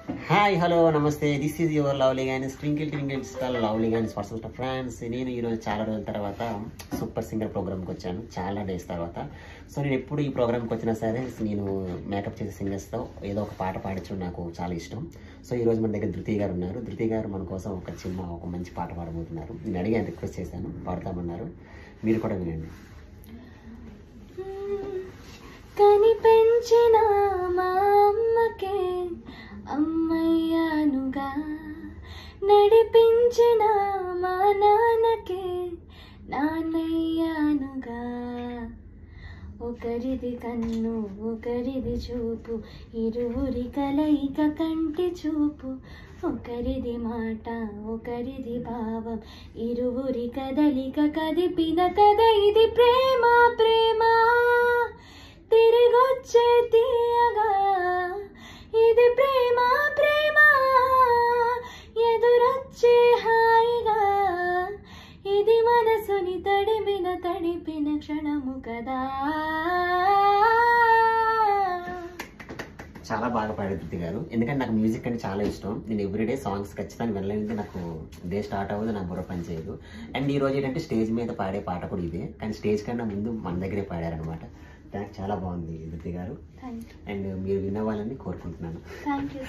Hi hello నమస్తే, this is your lovely guys twinkle twinkle star lovely guys person friends. నేను ఈరోజు చాలా రోజుల తర్వాత సూపర్ సింగర్ ప్రోగ్రామ్కి వచ్చాను, చాలా డేస్ తర్వాత. సో నేను ఎప్పుడు ఈ ప్రోగ్రామ్కి వచ్చినా సరే నేను మేకప్ చేసే సింగర్స్తో ఏదో ఒక పాట పాడించడం నాకు చాలా ఇష్టం. సో ఈరోజు మన దగ్గర ధృతి గారు ఉన్నారు. ధృతి గారు మన కోసం ఒక మంచి పాట పాడబోతున్నారు. నేను అడిగాను, రిక్వెస్ట్ చేశాను, పాడతామన్నారు. మీరు కూడా వినండి. కనిపించిన మా అమ్మకే అమ్మయ్యానుగా, నడిపించిన మా నాన్నకే నాన్నయ్యానుగా. ఒకరిది కన్ను ఒకరిది చూపు, ఇరువురి కలయిక కంటి చూపు. ఒకరిది మాట ఒకరిది భావం, ఇరువురి కదలిక కదిపిన కథ ఇది. ప్రేమ ప్రేమ తిరిగొచ్చే తీయగా, ఇది ప్రేమ ప్రేమ ఎదురొచ్చే హాయిగా. ఇది మనసుని తడిపిన క్షణము కదా. చాలా బాగా పాడారు ధృతి గారు, ఎందుకంటే నాకు మ్యూజిక్ అంటే చాలా ఇష్టం. నేను ఎవ్రీడే సాంగ్స్ ఖచ్చితంగా వినలేదంటే నాకు డే స్టార్ట్ అవ్వదు, నా బుర్ర పని చేయదు. అండ్ ఈ రోజు ఏంటంటే స్టేజ్ మీద పాడే పాట కూడా ఇదే, కానీ స్టేజ్ కన్నా ముందు మన దగ్గరే పాడారనమాట. చాలా బాగుంది ధృతి గారు, అండ్ మీరు విన్నవాళ్ళని కోరుకుంటున్నాను. Thank you.